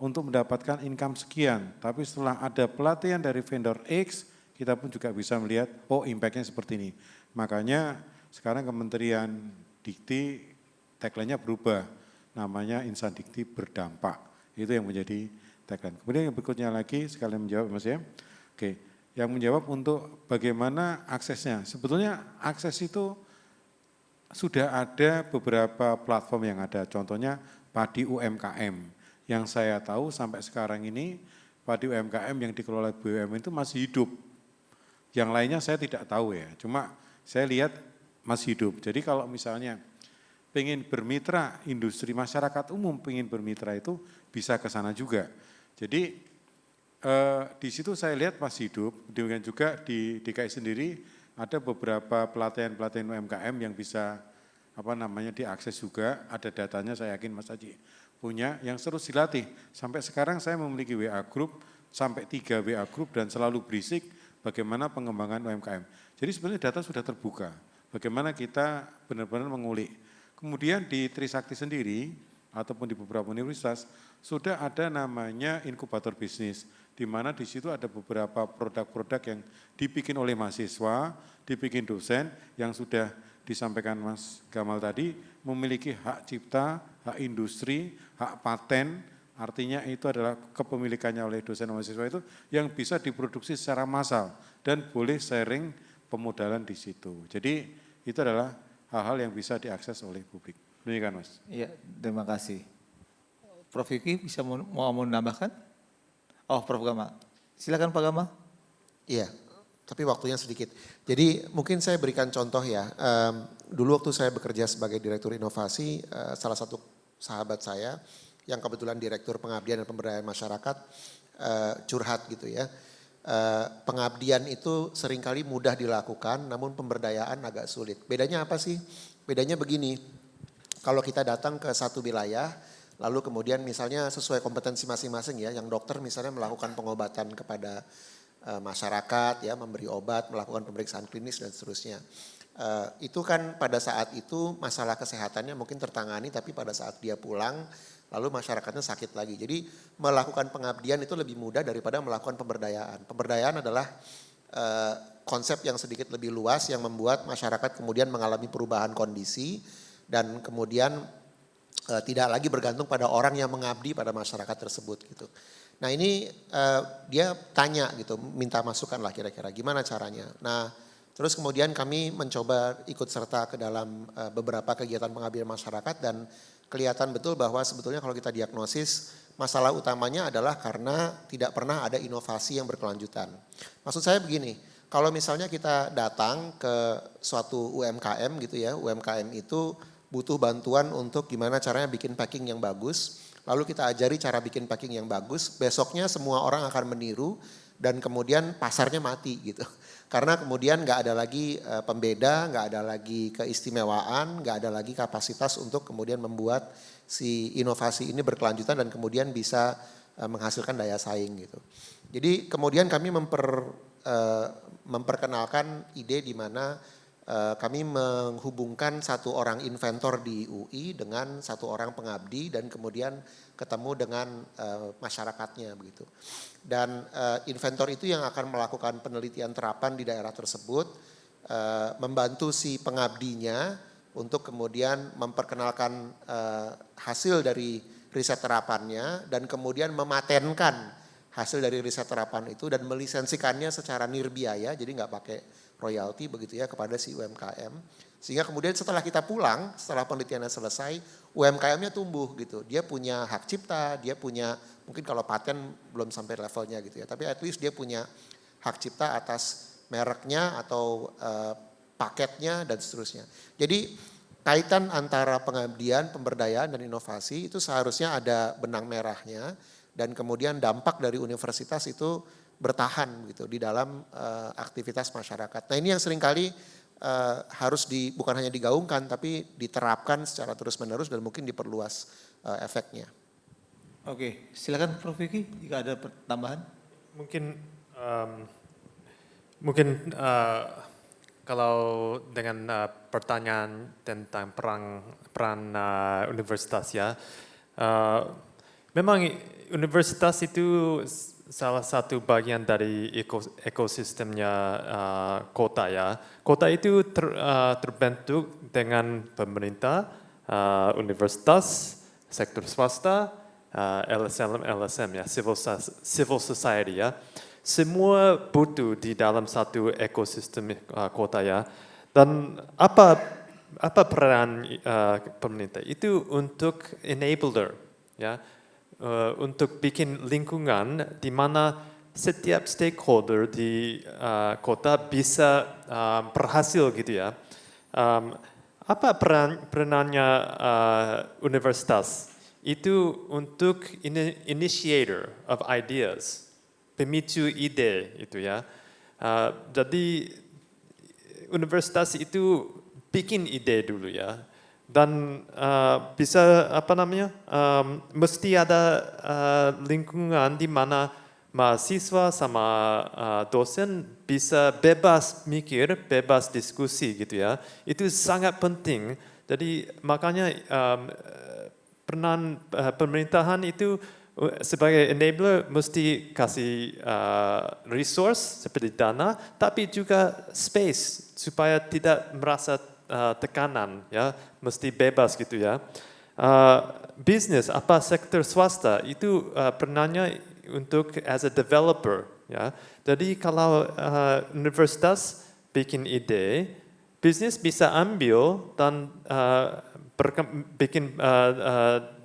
untuk mendapatkan income sekian. Tapi setelah ada pelatihan dari vendor X, kita pun juga bisa melihat, oh impactnya seperti ini. Makanya sekarang Kementerian Dikti tagline-nya berubah, namanya Insan Dikti Berdampak. Itu yang menjadi tagline. Kemudian yang berikutnya lagi, sekalian menjawab Mas ya. Oke, yang menjawab untuk bagaimana aksesnya. Sebetulnya akses itu sudah ada beberapa platform yang ada, contohnya Padi UMKM. Yang saya tahu sampai sekarang ini, Padi UMKM yang dikelola BUMN itu masih hidup. Yang lainnya saya tidak tahu ya, cuma saya lihat masih hidup. Jadi kalau misalnya pengen bermitra industri masyarakat umum, pengen bermitra itu bisa ke sana juga. Jadi di situ saya lihat masih hidup, demikian juga di DKI sendiri ada beberapa pelatihan-pelatihan UMKM yang bisa diakses juga, ada datanya saya yakin Mas Haji punya, yang terus dilatih. Sampai sekarang saya memiliki WA group, sampai 3 WA group dan selalu berisik bagaimana pengembangan UMKM. Jadi sebenarnya data sudah terbuka, bagaimana kita benar-benar mengulik. Kemudian di Trisakti sendiri, ataupun di beberapa universitas, sudah ada namanya inkubator bisnis, di mana di situ ada beberapa produk-produk yang dibikin oleh mahasiswa, dibikin dosen, yang sudah disampaikan Mas Gamal tadi, memiliki hak cipta, hak industri, hak paten, artinya itu adalah kepemilikannya oleh dosen mahasiswa itu yang bisa diproduksi secara massal dan boleh sharing pemodalan di situ. Jadi itu adalah hal-hal yang bisa diakses oleh publik. Demikian Mas. Iya, terima kasih. Prof Vicky bisa mau menambahkan? Oh, Prof Gama. Silakan Pak Gama. Iya, tapi waktunya sedikit. Jadi mungkin saya berikan contoh ya. Dulu waktu saya bekerja sebagai Direktur Inovasi, salah satu sahabat saya yang kebetulan Direktur Pengabdian dan Pemberdayaan Masyarakat curhat gitu ya. Pengabdian itu seringkali mudah dilakukan, namun pemberdayaan agak sulit. Bedanya apa sih? Bedanya begini, kalau kita datang ke satu wilayah, lalu kemudian misalnya sesuai kompetensi masing-masing ya, yang dokter misalnya melakukan pengobatan kepada masyarakat ya, memberi obat, melakukan pemeriksaan klinis dan seterusnya. Itu kan pada saat itu masalah kesehatannya mungkin tertangani, tapi pada saat dia pulang lalu masyarakatnya sakit lagi. Jadi melakukan pengabdian itu lebih mudah daripada melakukan pemberdayaan. Pemberdayaan adalah konsep yang sedikit lebih luas yang membuat masyarakat kemudian mengalami perubahan kondisi dan kemudian tidak lagi bergantung pada orang yang mengabdi pada masyarakat tersebut gitu. Nah ini dia tanya gitu, minta masukan lah kira-kira gimana caranya. Nah terus kemudian kami mencoba ikut serta ke dalam beberapa kegiatan pengabdian masyarakat dan kelihatan betul bahwa sebetulnya kalau kita diagnosis masalah utamanya adalah karena tidak pernah ada inovasi yang berkelanjutan. Maksud saya begini, kalau misalnya kita datang ke suatu UMKM gitu ya, UMKM itu butuh bantuan untuk gimana caranya bikin packing yang bagus, lalu kita ajari cara bikin packing yang bagus, besoknya semua orang akan meniru dan kemudian pasarnya mati gitu. Karena kemudian nggak ada lagi pembeda, nggak ada lagi keistimewaan, nggak ada lagi kapasitas untuk kemudian membuat si inovasi ini berkelanjutan dan kemudian bisa menghasilkan daya saing gitu. Jadi kemudian kami memperkenalkan ide di mana kami menghubungkan satu orang inventor di UI dengan satu orang pengabdi dan kemudian ketemu dengan masyarakatnya begitu. Dan inventor itu yang akan melakukan penelitian terapan di daerah tersebut, membantu si pengabdinya untuk kemudian memperkenalkan hasil dari riset terapannya dan kemudian mematenkan hasil dari riset terapan itu dan melisensikannya secara nirbiaya, jadi nggak pakai royalti begitu ya kepada si UMKM. Sehingga kemudian setelah kita pulang, setelah penelitiannya selesai, UMKM-nya tumbuh gitu. Dia punya hak cipta, dia punya, mungkin kalau paten belum sampai levelnya gitu ya. Tapi at least dia punya hak cipta atas mereknya atau paketnya dan seterusnya. Jadi kaitan antara pengabdian, pemberdayaan dan inovasi itu seharusnya ada benang merahnya. Dan kemudian dampak dari universitas itu bertahan gitu di dalam aktivitas masyarakat. Nah ini yang seringkali harus bukan hanya digaungkan tapi diterapkan secara terus-menerus dan mungkin diperluas efeknya. Oke, silakan Prof Vicky jika ada tambahan. Mungkin kalau dengan pertanyaan tentang peran universitas ya, memang universitas itu salah satu bagian dari ekosistemnya kota ya. Kota itu terbentuk dengan pemerintah, universitas, sektor swasta, LSM ya, civil society ya. Semua butuh di dalam satu ekosistem kota ya. Dan apa peran pemerintah? Itu untuk enabler ya, untuk bikin lingkungan di mana setiap stakeholder di kota bisa berhasil gitu ya. Apa perannya universitas? Itu untuk initiator of ideas, pemicu ide itu ya. Jadi universitas itu bikin ide dulu ya, dan bisa mesti ada lingkungan di mana mahasiswa sama dosen bisa bebas mikir, bebas diskusi gitu ya. Itu sangat penting. Jadi makanya peran pemerintahan itu sebagai enabler mesti kasih resource seperti dana, tapi juga space supaya tidak merasa tekanan ya, mesti bebas gitu ya. Bisnis apa sektor swasta itu perannya untuk as a developer ya. Jadi kalau universitas bikin ide, bisnis bisa ambil dan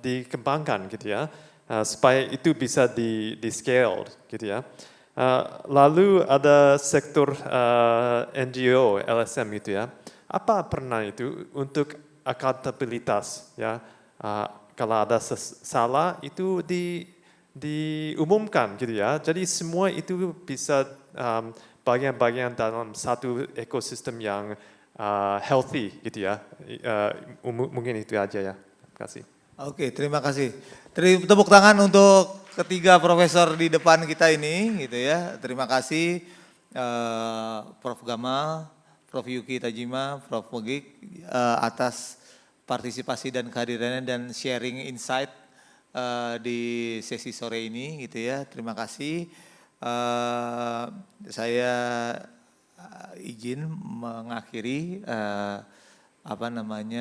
dikembangkan gitu ya. Supaya itu bisa di scale gitu ya. Lalu ada sektor NGO, LSM gitu ya. Apa pernah itu untuk akuntabilitas ya. Kalau ada salah itu diumumkan gitu ya. Jadi semua itu bisa bagian-bagian dalam satu ekosistem yang healthy gitu ya. Mungkin itu aja ya. Terima kasih. Oke, terima kasih. Tepuk tangan untuk ketiga profesor di depan kita ini, gitu ya. Terima kasih Prof. Gamal, Prof. Yuki Tajima, Prof. Megik atas partisipasi dan kehadirannya dan sharing insight di sesi sore ini, gitu ya. Terima kasih. Saya izin mengakhiri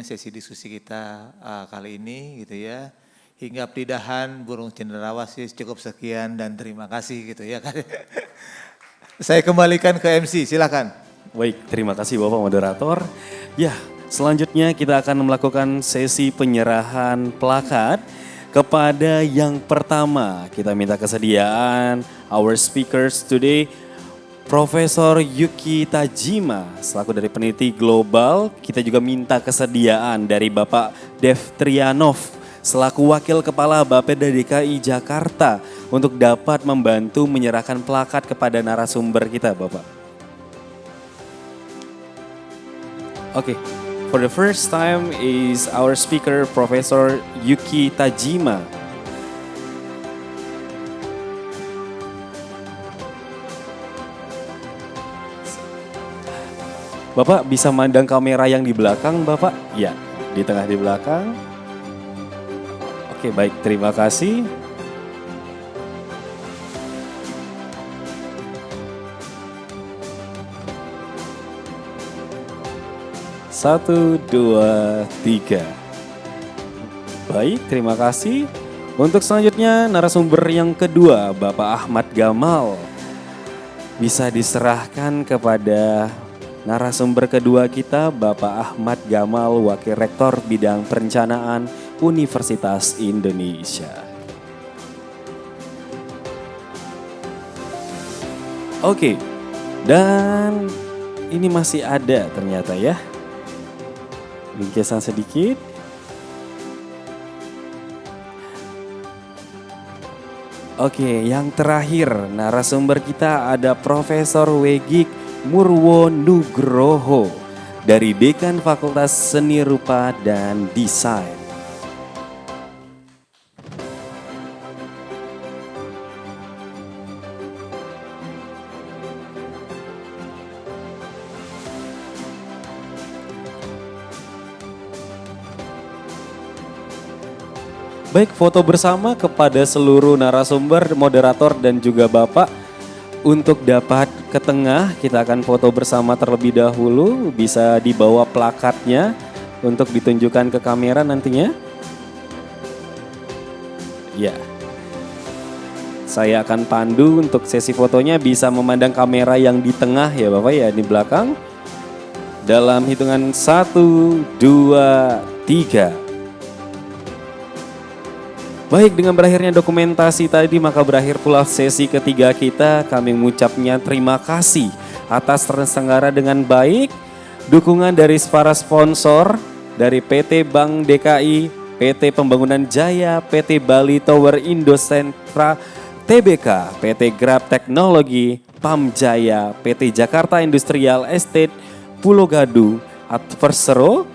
sesi diskusi kita kali ini gitu ya. Hingga pelidahan burung cendrawasih cukup sekian dan terima kasih gitu ya. Saya kembalikan ke MC, silakan. Baik, terima kasih Bapak Moderator. Ya, selanjutnya kita akan melakukan sesi penyerahan plakat kepada yang pertama. Kita minta kesediaan our speakers today, Profesor Yuki Tajima, selaku dari peneliti global. Kita juga minta kesediaan dari Bapak Dev Trianov, selaku Wakil Kepala Bapeda DKI Jakarta, untuk dapat membantu menyerahkan plakat kepada narasumber kita, Bapak. Oke, for the first time is our speaker, Profesor Yuki Tajima. Bapak bisa mandang kamera yang di belakang, Bapak? Ya, di tengah di belakang. Oke, baik, terima kasih. Satu, dua, tiga. Baik, terima kasih. Untuk selanjutnya narasumber yang kedua, Bapak Ahmad Gamal. Bisa diserahkan kepada narasumber kedua kita, Bapak Ahmad Gamal, Wakil Rektor Bidang Perencanaan Universitas Indonesia. Oke, dan ini masih ada ternyata ya. Bingkisan sedikit. Oke, yang terakhir narasumber kita ada Profesor Wegik Murwo Nugroho dari Dekan Fakultas Seni Rupa dan Desain. Baik, foto bersama kepada seluruh narasumber, moderator dan juga Bapak. Untuk dapat ke tengah, kita akan foto bersama terlebih dahulu. Bisa dibawa plakatnya untuk ditunjukkan ke kamera nantinya. Ya. Saya akan pandu untuk sesi fotonya, bisa memandang kamera yang di tengah ya Bapak ya, di belakang. Dalam hitungan 1, 2, 3. Baik, dengan berakhirnya dokumentasi tadi maka berakhir pula sesi ketiga kita. Kami mengucapnya terima kasih atas terselenggara dengan baik. Dukungan dari para sponsor dari PT Bank DKI, PT Pembangunan Jaya, PT Bali Tower Indosentra, TBK, PT Grab Teknologi, PAM Jaya, PT Jakarta Industrial Estate, Pulau Gadu, Adversero,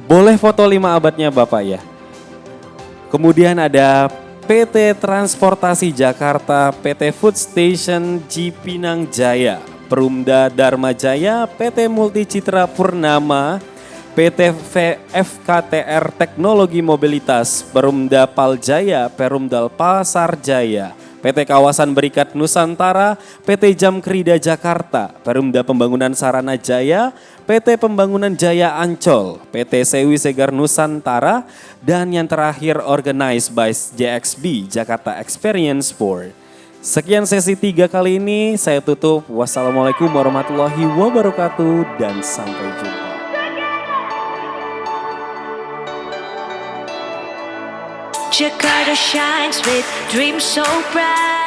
boleh foto 5 abadnya Bapak ya. Kemudian ada PT Transportasi Jakarta, PT Food Station Cipinang Jaya, Perumda Dharma Jaya, PT Multi Citra Purnama, PT FKTR Teknologi Mobilitas, Perumda Paljaya, Perumdal Pasar Jaya, PT Kawasan Berikat Nusantara, PT Jamkrida Jakarta, Perumda Pembangunan Sarana Jaya, PT Pembangunan Jaya Ancol, PT Sewi Segar Nusantara, dan yang terakhir organized by JXB, Jakarta Experience Board. Sekian sesi 3 kali ini, saya tutup. Wassalamualaikum warahmatullahi wabarakatuh dan sampai jumpa. Jakarta shines with dreams so bright.